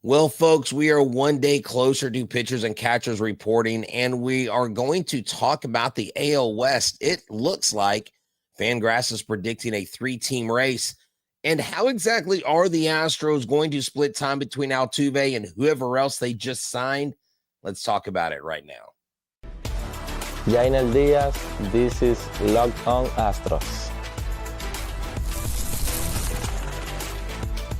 Well, folks, we are one day closer to pitchers and catchers reporting, and we are going to talk about the AL West. It looks like Fangraphs is predicting a three-team race. And how exactly are the Astros going to split time between Altuve and whoever else they just signed? Let's talk about it right now. Jainel Diaz, this is Locked On Astros.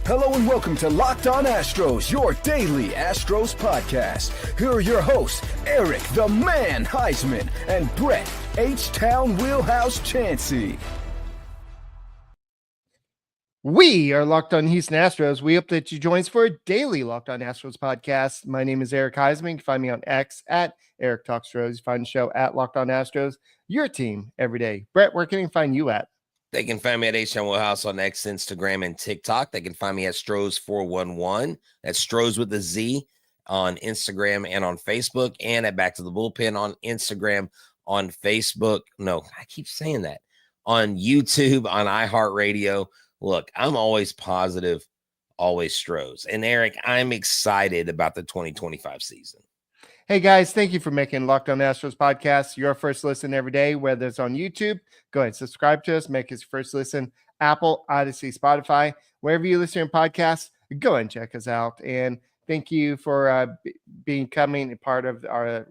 Hello and welcome to Locked On Astros, your daily Astros podcast. Here are your hosts, Eric the Man Huysman and Brett H-Town Wheelhouse Chancey. We are Locked On Houston Astros. We hope that you join us for a daily Locked On Astros podcast. My name is Eric Huysman. You can find me on X at Eric Talks Astros. You find the show at Locked On Astros, your team every day. Brett, where can you find you at? They can find me at H-Town Wheelhouse on X, Instagram, and TikTok. They can find me at Stros411. That's Stros with a Z on Instagram and on Facebook, and at Back to the Bullpen on Instagram, on Facebook. No, I keep saying that. On YouTube, on iHeartRadio. Look, I'm always positive, always Stros. And Eric, I'm excited about the 2025 season. Hey guys, thank you for making Locked On Astros podcast your first listen every day, whether it's on YouTube. Go ahead, subscribe to us, make us first listen. Apple, Odyssey, Spotify, wherever you listen to podcasts, go ahead and check us out. And thank you for becoming a part of our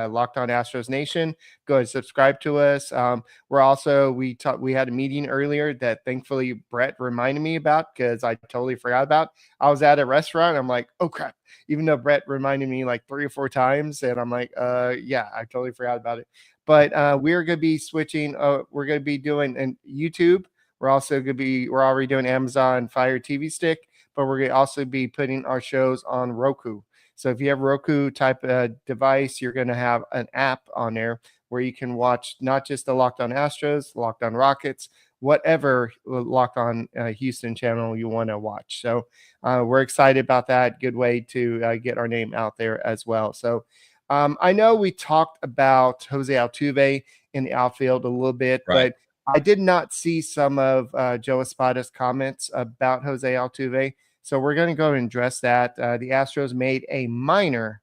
Locked On Astros Nation. Go ahead and subscribe to us. We had a meeting earlier that thankfully Brett reminded me about because I totally forgot about. I was at a restaurant. I'm like, oh crap. Even though Brett reminded me like 3 or 4 times, and I'm like, yeah, I totally forgot about it. But we're going to be switching. We're going to be doing an YouTube. We're already doing Amazon Fire TV Stick, but we're going to also be putting our shows on Roku. So if you have Roku type device, you're going to have an app on there where you can watch not just the Locked On Astros, Locked On Rockets, whatever Locked On Houston channel you want to watch. So we're excited about that. Good way to get our name out there as well. So I know we talked about Jose Altuve in the outfield a little bit, right, but I did not see some of Joe Espada's comments about Jose Altuve. So we're going to go and address that. The Astros made a minor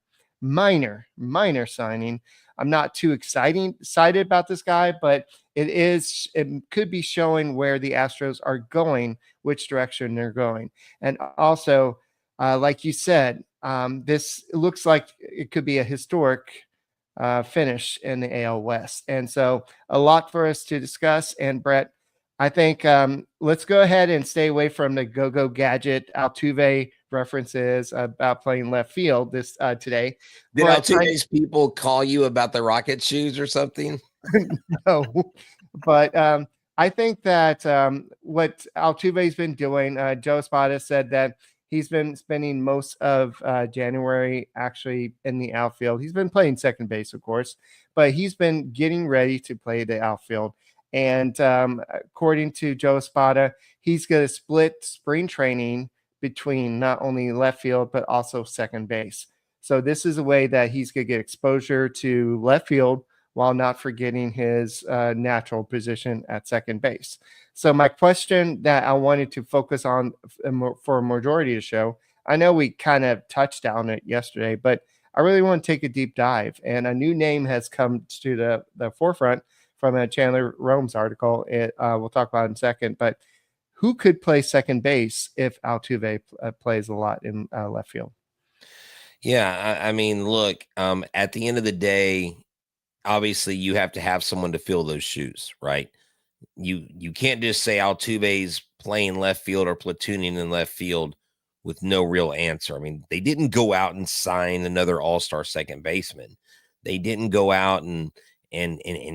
signing. I'm not too excited about this guy, but it could be showing where the Astros are going, which direction they're going. And also, like you said, this looks like it could be a historic finish in the AL West. And so a lot for us to discuss. And Brett, I think let's go ahead and stay away from the go-go gadget Altuve references about playing left field this today. Did Altuve's people call you about the rocket shoes or something? No, but I think that what Altuve's been doing, Joe Espada said that he's been spending most of January actually in the outfield. He's been playing second base, of course, but he's been getting ready to play the outfield. And according to Joe Espada, he's going to split spring training between not only left field, but also second base. So this is a way that he's going to get exposure to left field while not forgetting his natural position at second base. So my question that I wanted to focus on for a majority of the show, I know we kind of touched on it yesterday, but I really want to take a deep dive. And a new name has come to the forefront from a Chandler Rome's article. We'll talk about it in a second. But who could play second base if Altuve plays a lot in left field? Yeah, I mean, look, at the end of the day, obviously you have to have someone to fill those shoes, right? You can't just say Altuve's playing left field or platooning in left field with no real answer. I mean, they didn't go out and sign another all-star second baseman. They didn't go out and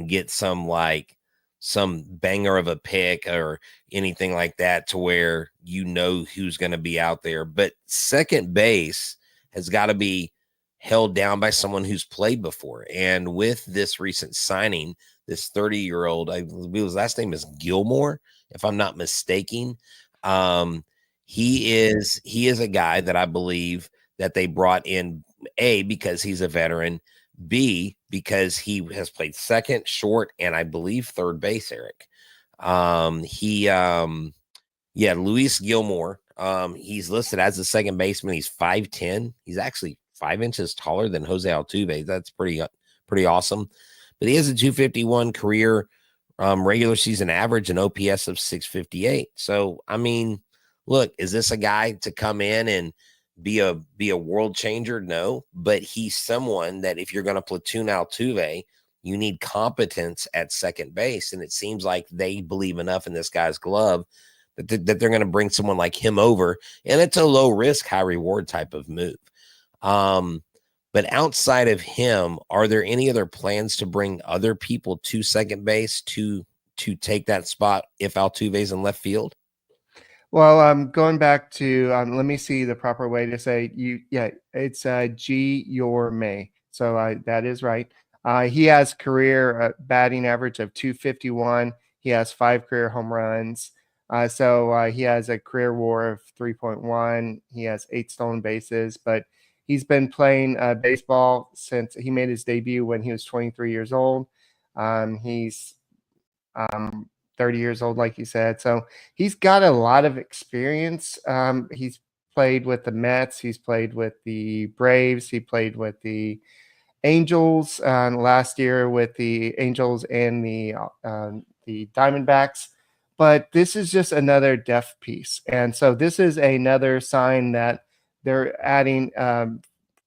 get some banger of a pick or anything like that to where you know who's going to be out there. But second base has got to be held down by someone who's played before. And with this recent signing, this 30-year-old, I believe his last name is Gilmore, if I'm not mistaken. He is a guy that I believe that they brought in, A, because he's a veteran, B, because he has played second, short, and I believe third base, Eric. Luis Gilmore He's listed as a second baseman. He's 5'10". He's actually 5 inches taller than Jose Altuve. That's pretty awesome. But he has a 251 career regular season average and OPS of 658. So, I mean, look, is this a guy to come in and be a world changer? No, but he's someone that if you're going to platoon Altuve, you need competence at second base. And it seems like they believe enough in this guy's glove that they're going to bring someone like him over. And it's a low risk, high reward type of move. But outside of him, are there any other plans to bring other people to second base to take that spot if Altuve's in left field? Well, going back to let me see the proper way to say you. Yeah, it's G your May. So that is right. He has career batting average of 251. He has 5 career home runs. So he has a career WAR of 3.1. He has 8 stolen bases, but he's been playing baseball since he made his debut when he was 23 years old. He's 30 years old, like you said. So he's got a lot of experience. He's played with the Mets. He's played with the Braves. He played with the Angels last year with the Angels and the Diamondbacks. But this is just another depth piece. And so this is another sign that they're adding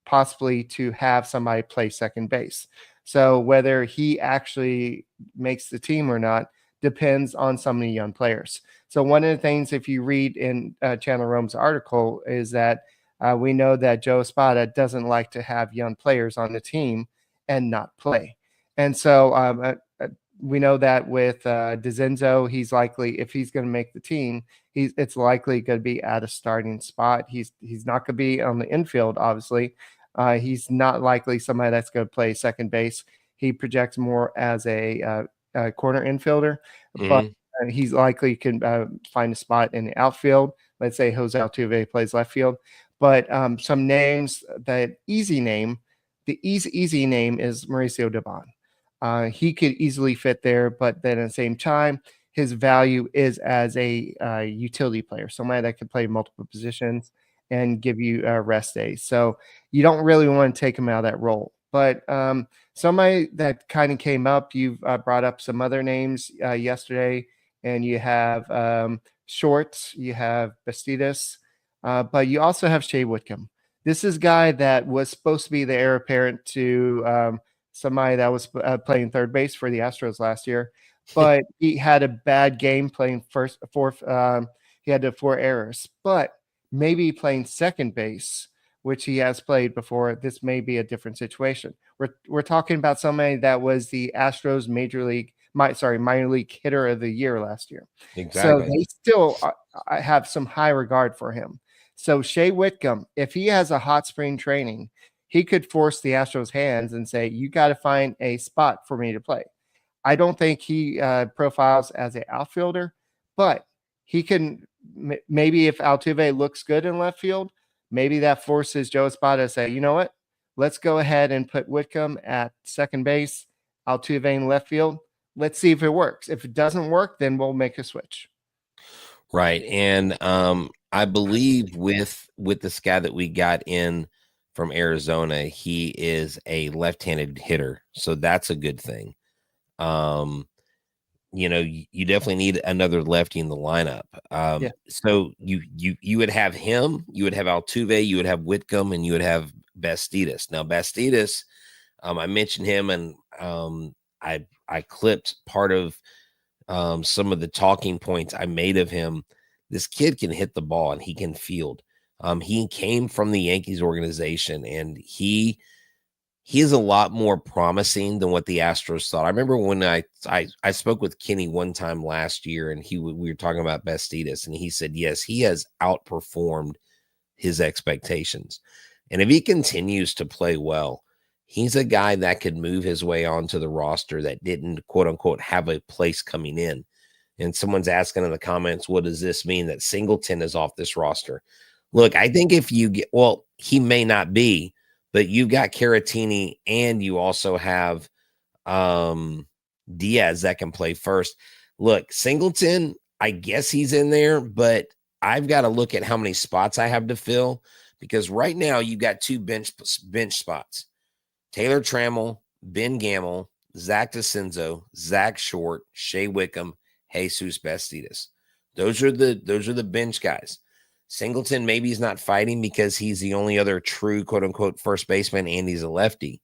possibly to have somebody play second base. So whether he actually makes the team or not depends on some of the young players. So one of the things, if you read in Chandler Rome's article, is that we know that Joe Espada doesn't like to have young players on the team and not play. And so we know that with DeZenzo, he's likely, if he's going to make the team, it's likely going to be at a starting spot. He's not going to be on the infield, obviously. He's not likely somebody that's going to play second base. He projects more as a corner infielder, but he's likely can find a spot in the outfield. Let's say Jose Altuve plays left field. But some names, the easy name is Mauricio Dubon. He could easily fit there, but then at the same time, his value is as a utility player, somebody that can play multiple positions and give you rest days. So you don't really want to take him out of that role. But somebody that kind of came up, you've brought up some other names yesterday, and you have Shorts, you have Bastidas, but you also have Shay Whitcomb. This is a guy that was supposed to be the heir apparent to somebody that was playing third base for the Astros last year, but he had a bad game playing fourth. He had 4 errors, but maybe playing second base, which he has played before, this may be a different situation. We're talking about somebody that was the Astros minor league hitter of the year last year. Exactly. So they still have some high regard for him. So Shay Whitcomb, if he has a hot spring training, he could force the Astros' hands and say, you got to find a spot for me to play. I don't think he profiles as an outfielder, but he can maybe if Altuve looks good in left field, maybe that forces Joe Espada to say, you know what, let's go ahead and put Whitcomb at second base, Altuve in left field. Let's see if it works. If it doesn't work, then we'll make a switch. Right. And I believe with this guy that we got in from Arizona, he is a left-handed hitter. So that's a good thing. You definitely need another lefty in the lineup. So you would have him, you would have Altuve, you would have Whitcomb, and you would have Bastidas. Now Bastidas, I mentioned him, and I clipped part of some of the talking points I made of him. This kid can hit the ball and he can field. He came from the Yankees organization, and he is a lot more promising than what the Astros thought. I remember when I spoke with Kenny one time last year, and we were talking about Bastidas, and he said, yes, he has outperformed his expectations. And if he continues to play well, he's a guy that could move his way onto the roster that didn't, quote unquote, have a place coming in. And someone's asking in the comments, what does this mean that Singleton is off this roster? Look, I think if you get, well, he may not be, but you've got Caratini, and you also have Diaz that can play first. Look, Singleton, I guess he's in there, but I've got to look at how many spots I have to fill, because right now you've got 2 bench spots. Taylor Trammell, Ben Gamel, Zach DeCenzo, Zach Short, Shay Whitcomb, Jesus Bastidas. Those are the bench guys. Singleton, maybe he's not fighting because he's the only other true quote unquote first baseman and he's a lefty.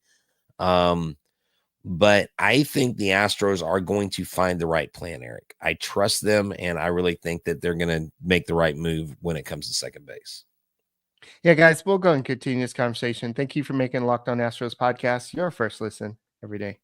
But I think the Astros are going to find the right plan, Eric. I trust them, and I really think that they're going to make the right move when it comes to second base. Yeah, guys, we'll go and continue this conversation. Thank you for making Locked On Astros podcast your first listen every day.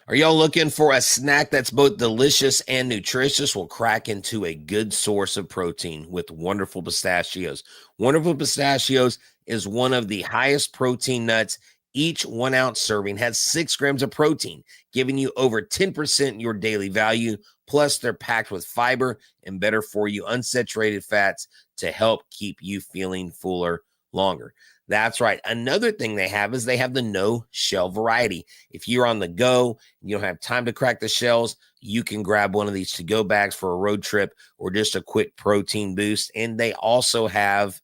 Are y'all looking for a snack that's both delicious and nutritious? Will crack into a good source of protein with Wonderful Pistachios. Wonderful Pistachios is one of the highest protein nuts. Each 1 ounce serving has 6 grams of protein, giving you over 10% your daily value. Plus, they're packed with fiber and better for you unsaturated fats to help keep you feeling fuller longer. That's right. Another thing they have is they have the no shell variety. If you're on the go, you don't have time to crack the shells, you can grab one of these to-go bags for a road trip or just a quick protein boost. And they also have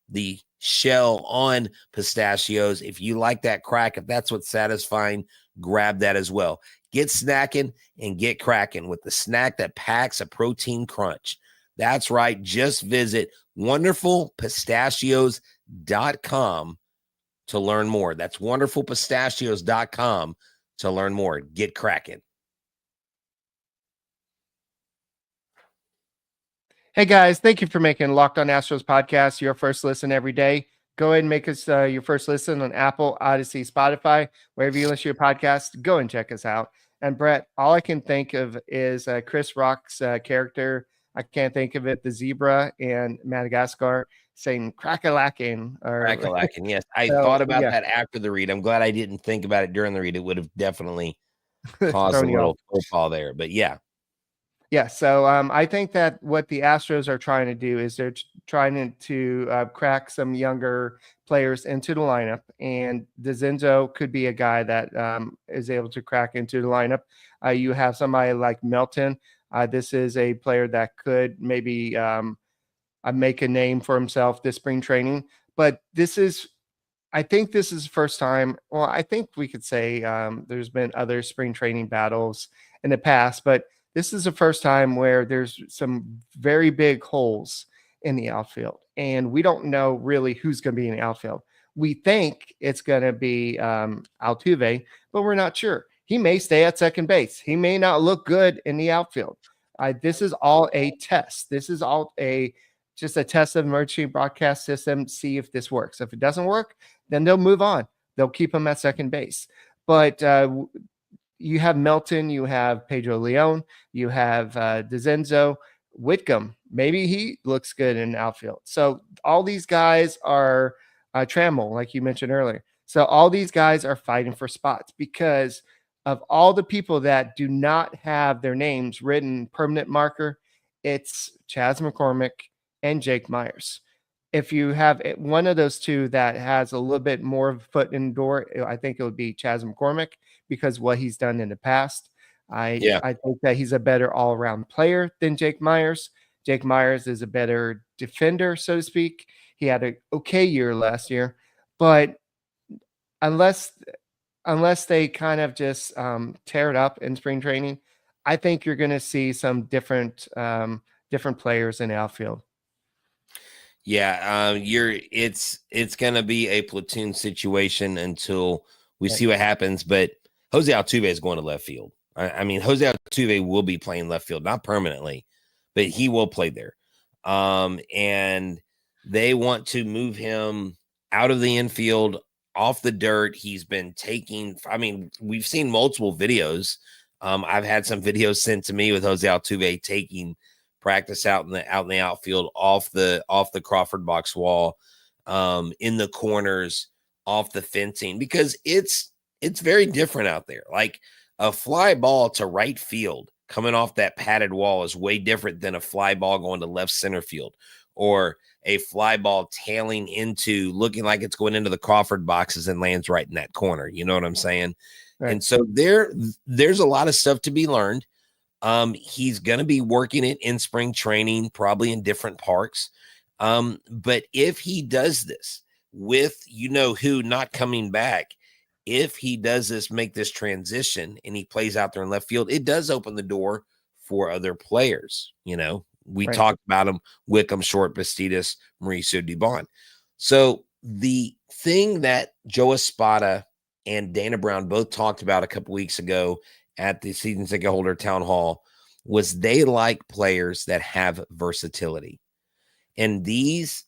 the shell on pistachios. If you like that crack, if that's what's satisfying, grab that as well. Get snacking and get cracking with the snack that packs a protein crunch. That's right. Just visit wonderfulpistachios.com to learn more. That's wonderfulpistachios.com to learn more. Get cracking. Hey, guys, thank you for making Locked On Astros podcast your first listen every day. Go ahead and make us your first listen on Apple, Odyssey, Spotify, wherever you listen to your podcast. Go and check us out. And Brett, all I can think of is Chris Rock's character. I can't think of it. The zebra in Madagascar saying crack-a-lacking. Crack-a-lacking, yes. I thought about that after the read. I'm glad I didn't think about it during the read. It would have definitely caused a little football there. But yeah. Yeah, so I think that what the Astros are trying to do is they're trying to crack some younger players into the lineup, and DeCenzo could be a guy that is able to crack into the lineup. You have somebody like Melton. This is a player that could maybe make a name for himself this spring training, but I think this is the first time. Well, I think we could say there's been other spring training battles in the past, but this is the first time where there's some very big holes in the outfield, and we don't know really who's going to be in the outfield. We think it's going to be Altuve, but we're not sure. He may stay at second base. He may not look good in the outfield. This is all a test. This is all just a test of emergency broadcast system. See if this works. If it doesn't work, then they'll move on. They'll keep him at second base. But you have Melton, you have Pedro Leon, you have DeCenzo, Whitcomb. Maybe he looks good in outfield. So all these guys are Trammell, like you mentioned earlier. So all these guys are fighting for spots because of all the people that do not have their names written permanent marker. It's Chas McCormick and Jake Myers. If you have one of those two that has a little bit more of a foot in the door, I think it would be Chas McCormick because what he's done in the past. I think that he's a better all-around player than Jake Myers. Jake Myers is a better defender, so to speak. He had an okay year last year, but unless they kind of just tear it up in spring training, I think you're going to see some different players in the outfield. Yeah, it's going to be a platoon situation until we see what happens. But Jose Altuve is going to left field. I mean, Jose Altuve will be playing left field, not permanently, but he will play there. And they want to move him out of the infield, off the dirt. He's been we've seen multiple videos. I've had some videos sent to me with Jose Altuve taking practice out in the outfield, off the Crawford box wall, in the corners, off the fencing, because it's very different out there. Like a fly ball to right field coming off that padded wall is way different than a fly ball going to left center field, or a fly ball tailing into, looking like it's going into the Crawford boxes and lands right in that corner. You know what I'm saying? Right. And so there's a lot of stuff to be learned. He's going to be working it in spring training, probably in different parks. But if he does this with who not coming back, if he does this, make this transition, and he plays out there in left field, it does open the door for other players. We Right. talked about him: Whitcomb, Short, Bastidas, Mauricio Dubon. So the thing that Joe Espada and Dana Brown both talked about a couple weeks ago at the season ticket holder town hall was they like players that have versatility. And this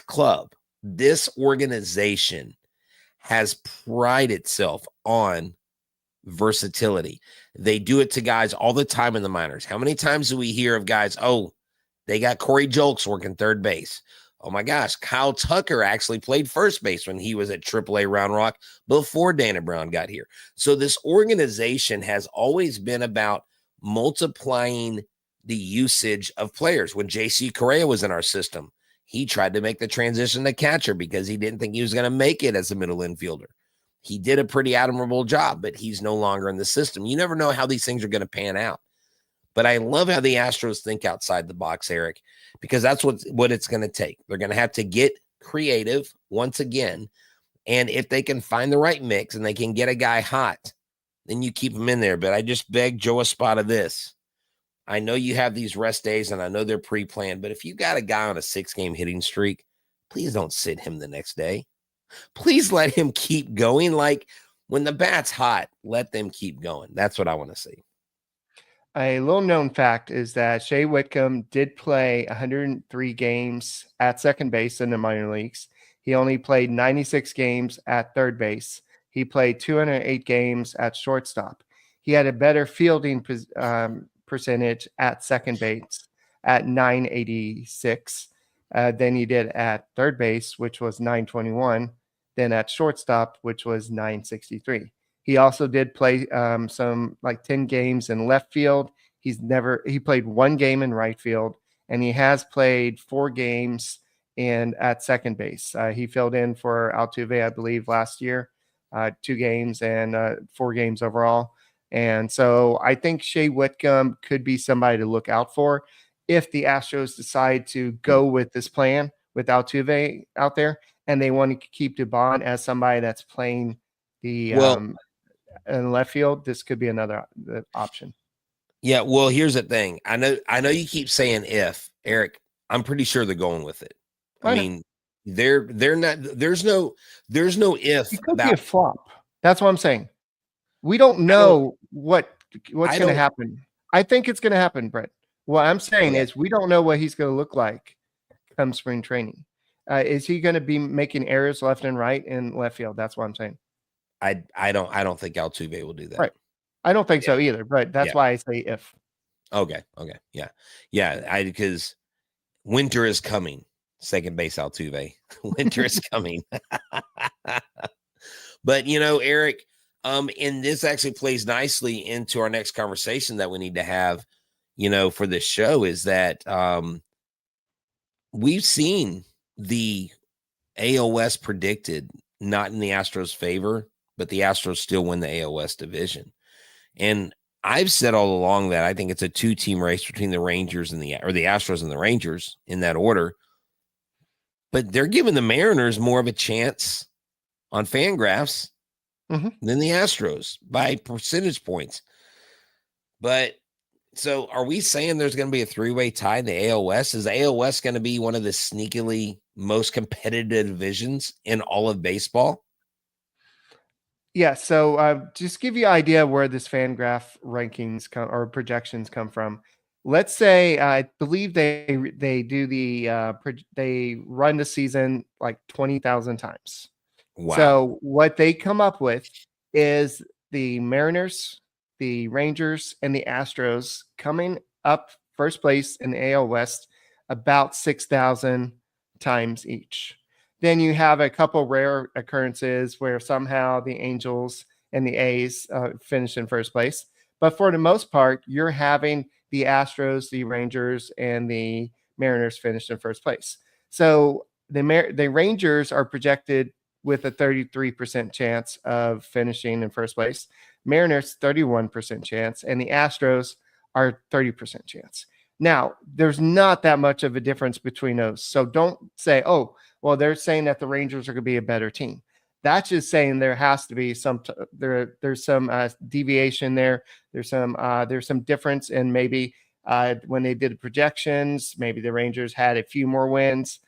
club, this organization has prided itself on versatility. They do it to guys all the time in the minors. How many times do we hear of guys, oh, they got Corey Julks working third base? Oh my gosh, Kyle Tucker actually played first base when he was at AAA Round Rock before Dana Brown got here. So this organization has always been about multiplying the usage of players. When JC Correa was in our system, he tried to make the transition to catcher because he didn't think he was going to make it as a middle infielder. He did a pretty admirable job, but he's no longer in the system. You never know how these things are going to pan out. But I love how the Astros think outside the box, Eric, because that's what it's going to take. They're going to have to get creative once again. And if they can find the right mix and they can get a guy hot, then you keep him in there. But I just beg Joe Espada this. I know you have these rest days, and I know they're pre-planned, but if you got a guy on a 6-game hitting streak, please don't sit him the next day. Please let him keep going. Like when the bat's hot, let them keep going. That's what I want to see. A little known fact is that Shay Whitcomb did play 103 games at second base in the minor leagues. He only played 96 games at third base. He played 208 games at shortstop. He had a better fielding percentage at second base at 986 than he did at third base, which was 921, than at shortstop, which was 963. He also did play some like 10 games in left field. He played 1 game in right field, and he has played 4 games at second base. He filled in for Altuve, I believe, last year, 2 games and 4 games overall. And so I think Shay Whitcomb could be somebody to look out for if the Astros decide to go with this plan with Altuve out there, and they want to keep Dubon as somebody that's playing the in left field. This could be another option. Yeah, well, here's the thing. I know you keep saying if, Eric. I'm pretty sure they're going with it. I mean, they're not. There's no if. It could be a flop. That's what I'm saying. We don't know what's going to happen. I think it's going to happen, Brett. What I'm saying is we don't know what he's going to look like come spring training. Is he going to be making errors left and right in left field? That's what I'm saying. I don't think Altuve will do that. Right. I don't think so either, but that's why I say if. Okay. Yeah. Because winter is coming. Second base Altuve. Winter is coming. But Eric, and this actually plays nicely into our next conversation that we need to have, for this show, is that we've seen the AL West predicted not in the Astros' favor, but the Astros still win the AL West division. And I've said all along that I think it's a 2-team race between the Rangers and the Astros and the Rangers in that order. But they're giving the Mariners more of a chance on FanGraphs than the Astros by percentage points. But so are we saying there's going to be a 3-way tie in the AL West? Is the AL West going to be one of the sneakily most competitive divisions in all of baseball? Yeah, so just give you an idea where this FanGraph rankings or projections come from. Let's say I believe they do they run the season like 20,000 times. Wow. So what they come up with is the Mariners, the Rangers, and the Astros coming up first place in the AL West about 6,000 times each. Then you have a couple rare occurrences where somehow the Angels and the A's finish in first place. But for the most part, you're having the Astros, the Rangers, and the Mariners finish in first place. So the Rangers are projected with a 33% chance of finishing in first place. Mariners, 31% chance. And the Astros are 30% chance. Now, there's not that much of a difference between those. So don't say, oh, well, they're saying that the Rangers are going to be a better team. That's just saying there has to be there's some deviation there. There's some difference in maybe when they did projections, maybe the Rangers had a few more wins,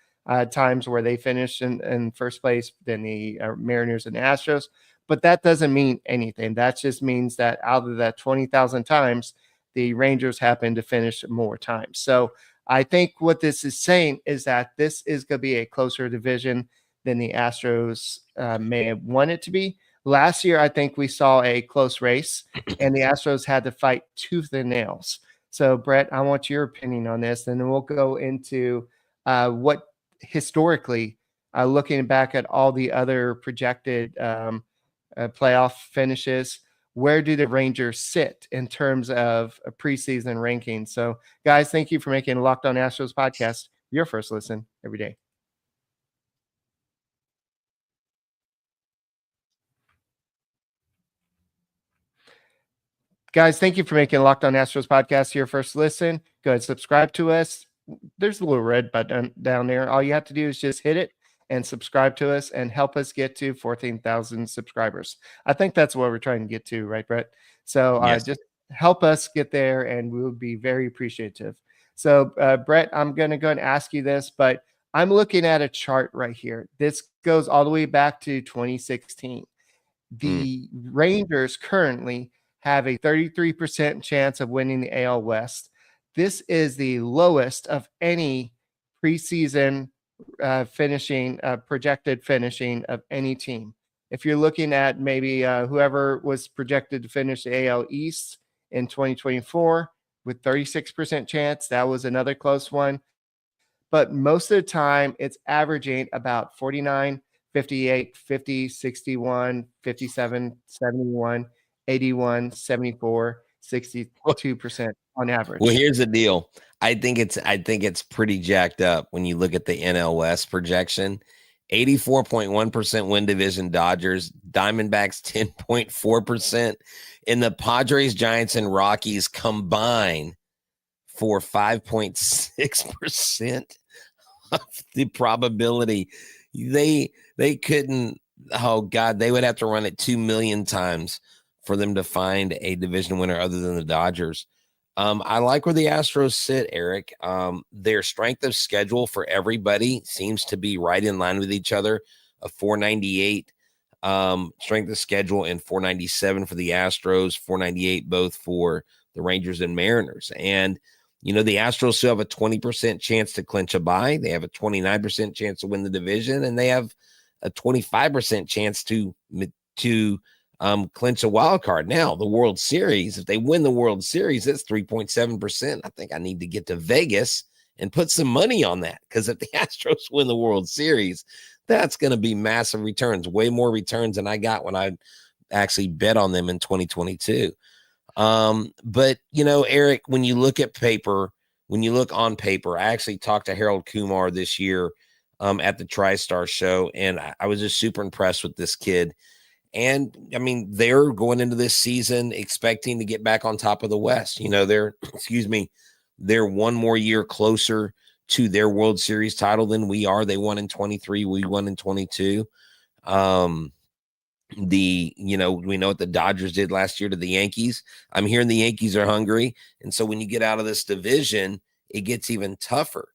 times where they finished in first place than the Mariners and the Astros. But that doesn't mean anything. That just means that out of that 20,000 times, the Rangers happen to finish more times. So I think what this is saying is that this is going to be a closer division than the Astros may have wanted it to be. Last year, I think we saw a close race, and the Astros had to fight tooth and nails. So, Brett, I want your opinion on this, and then we'll go into what historically, looking back at all the other projected playoff finishes, where do the Rangers sit in terms of a preseason ranking? So, guys, thank you for making Locked On Astros podcast your first listen every day. Guys, thank you for making Locked On Astros podcast your first listen. Go ahead, subscribe to us. There's a little red button down there. All you have to do is just hit it and subscribe to us and help us get to 14,000 subscribers. I think that's what we're trying to get to, right, Brett? So Yes. just help us get there, and we will be very appreciative. So, Brett, I'm going to go and ask you this, but I'm looking at a chart right here. This goes all the way back to 2016. The Rangers currently have a 33% chance of winning the AL West. This is the lowest of any preseason projected finishing of any team. If you're looking at maybe whoever was projected to finish the AL East in 2024 with 36% chance, that was another close one. But most of the time, it's averaging about 49, 58, 50, 61, 57, 71, 81, 74, 62% on average. Well, here's the deal. I think it's pretty jacked up when you look at the NL West projection. 84.1% win division Dodgers, Diamondbacks 10.4%, and the Padres, Giants, and Rockies combine for 5.6% of the probability. They couldn't, oh God, they would have to run it 2 million times for them to find a division winner other than the Dodgers. I like where the Astros sit, Eric. Their strength of schedule for everybody seems to be right in line with each other. A 498 strength of schedule and 497 for the Astros, 498 both for the Rangers and Mariners. And, you know, the Astros still have a 20% chance to clinch a bye. They have a 29% chance to win the division, and they have a 25% chance to clinch a wild card. Now, the World Series, if they win the World Series, that's 3.7%. I think I need to get to Vegas and put some money on that, because if the Astros win the World Series, that's going to be massive returns, way more returns than I got when I actually bet on them in 2022. But, you know, Eric, when you look on paper, I actually talked to Harold Kumar this year at the TriStar show, and I was just super impressed with this kid. And I mean, they're going into this season expecting to get back on top of the West. You know, they're one more year closer to their World Series title than we are. They won in 23. We won in 22. We know what the Dodgers did last year to the Yankees. I'm hearing the Yankees are hungry. And so when you get out of this division, it gets even tougher.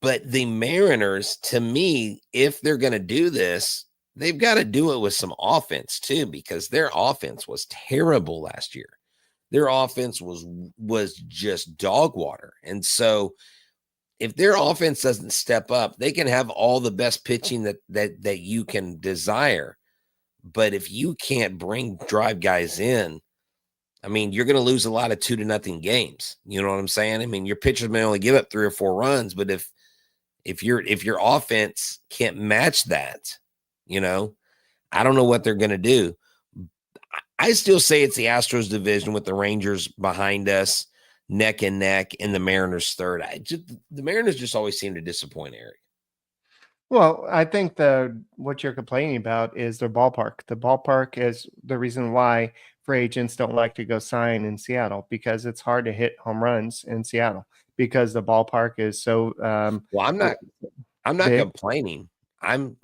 But the Mariners, to me, if they're going to do this, they've got to do it with some offense too, because their offense was terrible last year. Their offense was just dog water. And so if their offense doesn't step up, they can have all the best pitching that you can desire. But if you can't drive guys in, I mean, you're going to lose a lot of 2-0 games. You know what I'm saying? I mean, your pitchers may only give up 3 or 4 runs, but if your offense can't match that, you know, I don't know what they're going to do. I still say it's the Astros division with the Rangers behind us, neck and neck, and the Mariners third. The Mariners just always seem to disappoint, Eric. Well, I think what you're complaining about is their ballpark. The ballpark is the reason why free agents don't like to go sign in Seattle, because it's hard to hit home runs in Seattle because the ballpark is so Well, I'm not big. complaining. I'm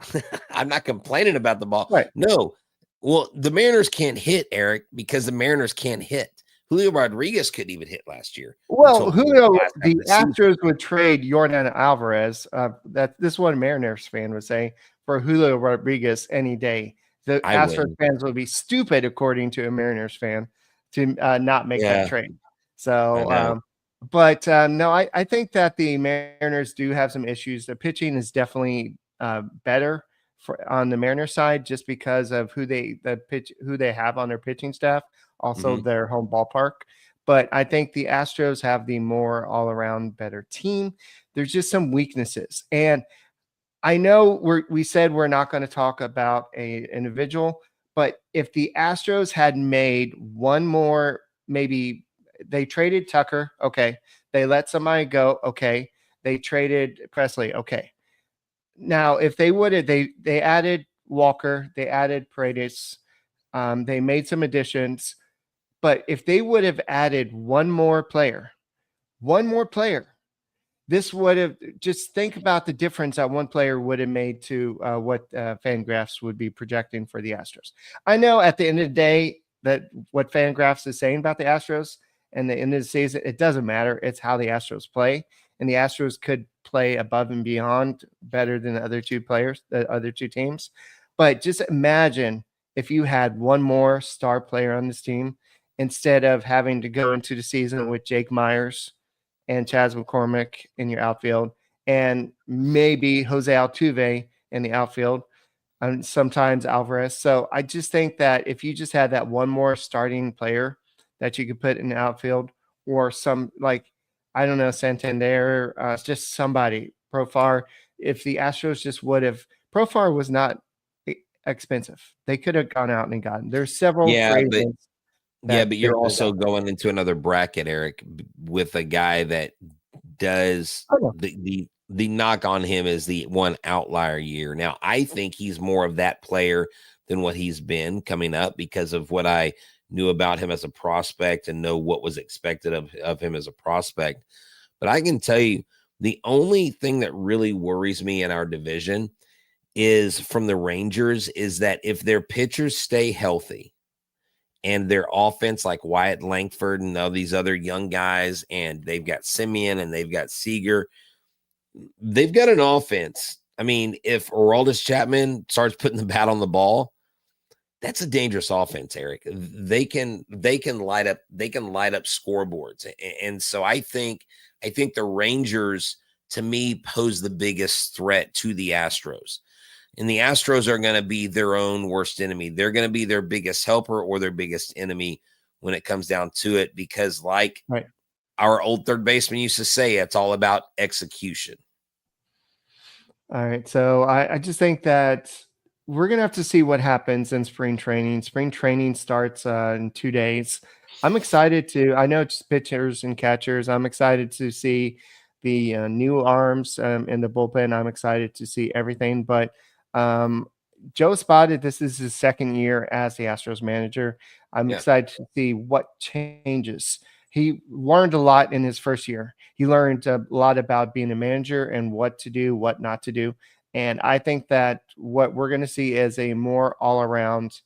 I'm not complaining about the ball. Right. No. Well, the Mariners can't hit, Eric, because the Mariners can't hit. Julio Rodriguez couldn't even hit last year Well, until the Julio, last half the of the season. Astros would trade Yordan Alvarez. That this one Mariners fan would say for Julio Rodriguez any day. The I Astros wouldn't. fans would be stupid, according to a Mariners fan, to not make that Yeah, trade. I So, know. but no, I think that the Mariners do have some issues. The pitching is definitely better on the Mariners side, just because of who they have on their pitching staff, also Mhm. their home ballpark. But I think the Astros have the more all around better team. There's just some weaknesses. And I know we said we're not going to talk about a individual, but if the Astros had made one more, maybe they traded Tucker, okay. They let somebody go, okay. They traded Presley, okay. Now, if they would have, they added Walker, they added Paredes, they made some additions, but if they would have added one more player, this would have, just think about the difference that one player would have made to what Fangraphs would be projecting for the Astros. I know at the end of the day that what Fangraphs is saying about the Astros and the end of the season, it doesn't matter. It's how the Astros play, and the Astros could play above and beyond better than the other two teams. But just imagine if you had one more star player on this team instead of having to go into the season with Jake Myers and Chas McCormick in your outfield, and maybe Jose Altuve in the outfield, and sometimes Alvarez. So I just think that if you just had that one more starting player that you could put in the outfield, or some, like, I don't know, Santander, just somebody, Profar. If the Astros just would have, Profar was not expensive. They could have gone out and gotten. There's several Yeah, free but agents yeah, that but they you're could have also gotten. going into another bracket, Eric, with a guy that does Oh, no. the knock on him is the one outlier year. Now, I think he's more of that player than what he's been coming up because of what I knew about him as a prospect and know what was expected of him as a prospect. But I can tell you the only thing that really worries me in our division is from the Rangers is that if their pitchers stay healthy and their offense, like Wyatt Langford and all these other young guys, and they've got Simeon and they've got Seager, they've got an offense. I mean, if Aroldis Chapman starts putting the bat on the ball, that's a dangerous offense, Eric. They can light up scoreboards. And so I think the Rangers, to me, pose the biggest threat to the Astros. And the Astros are going to be their own worst enemy. They're going to be their biggest helper or their biggest enemy when it comes down to it, because like Right. our old third baseman used to say, it's all about execution. All right. So I just think that we're going to have to see what happens in spring training. Spring training starts in 2 days. I'm excited I know it's pitchers and catchers. I'm excited to see the new arms in the bullpen. I'm excited to see everything. But um, Joe Espada, this is his second year as the Astros manager. I'm Yeah. excited to see what changes. He learned a lot in his first year. He learned a lot about being a manager and what to do, what not to do. And I think that what we're going to see is a more all around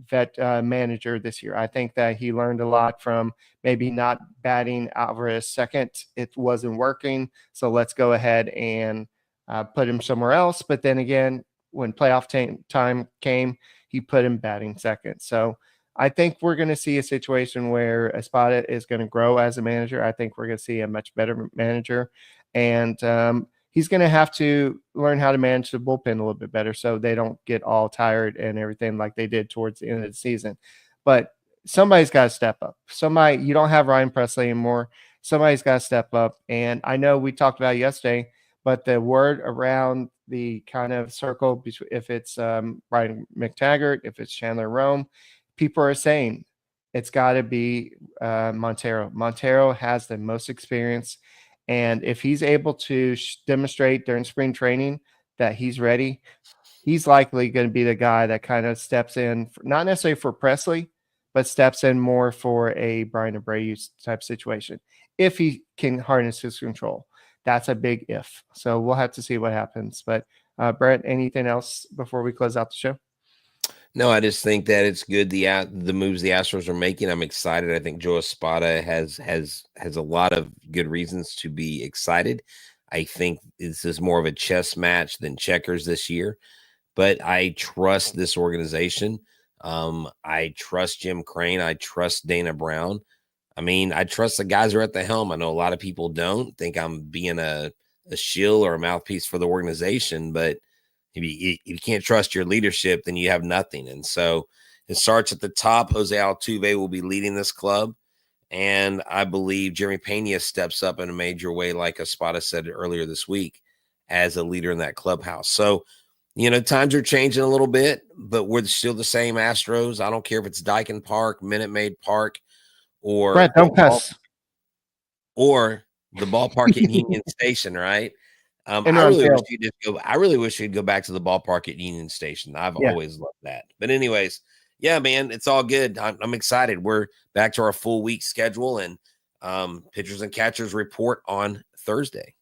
vet manager this year. I think that he learned a lot from maybe not batting Alvarez second. It wasn't working. So let's go ahead and put him somewhere else. But then again, when playoff time came, he put him batting second. So I think we're going to see a situation where Espada is going to grow as a manager. I think we're going to see a much better manager. And he's going to have to learn how to manage the bullpen a little bit better so they don't get all tired and everything like they did towards the end of the season. But somebody's got to step up. You don't have Ryan Presley anymore. Somebody's got to step up. And I know we talked about it yesterday, but the word around the kind of circle, if it's Ryan McTaggart, if it's Chandler Rome, people are saying it's got to be Montero. Montero has the most experience. And if he's able to demonstrate during spring training that he's ready, he's likely going to be the guy that kind of steps in, not necessarily for Presley, but steps in more for a Brian Abreu type situation. If he can harness his control, that's a big if. So we'll have to see what happens. But Brett, anything else before we close out the show? No, I just think that it's good the moves the Astros are making. I'm excited. I think Joe Espada has a lot of good reasons to be excited. I think this is more of a chess match than checkers this year, but I trust this organization. I trust Jim Crane. I trust Dana Brown. I mean, I trust the guys who are at the helm. I know a lot of people don't think I'm being a shill or a mouthpiece for the organization, but if you can't trust your leadership, then you have nothing. And so it starts at the top. Jose Altuve will be leading this club. And I believe Jeremy Pena steps up in a major way, like Espada said earlier this week, as a leader in that clubhouse. So, times are changing a little bit, but we're still the same Astros. I don't care if it's Daikin Park, Minute Maid Park, or Brett, don't cuss. Or the ballpark at Union Station, right? I really wish you'd go back to the ballpark at Union Station. I've always loved that. But anyways, yeah, man, it's all good. I'm excited. We're back to our full week schedule, and pitchers and catchers report on Thursday.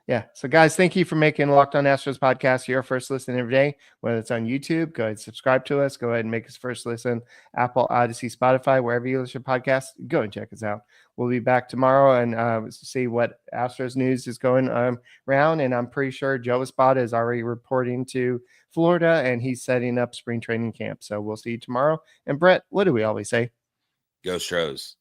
Yeah. So, guys, thank you for making Locked On Astros podcast your first listen every day. Whether it's on YouTube, go ahead and subscribe to us. Go ahead and make us first listen. Apple, Odyssey, Spotify, wherever you listen to podcasts, go and check us out. We'll be back tomorrow and see what Astros news is going around. And I'm pretty sure Joe Espada is already reporting to Florida, and he's setting up spring training camp. So we'll see you tomorrow. And Brett, what do we always say? Go Astros.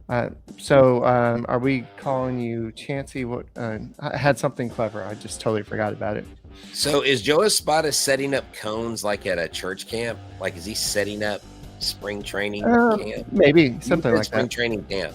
Are we calling you Chancey? I had something clever. I just totally forgot about it. So is Joe Espada setting up cones like at a church camp? Like, is he setting up spring training camp? Maybe something like spring that. Training camp.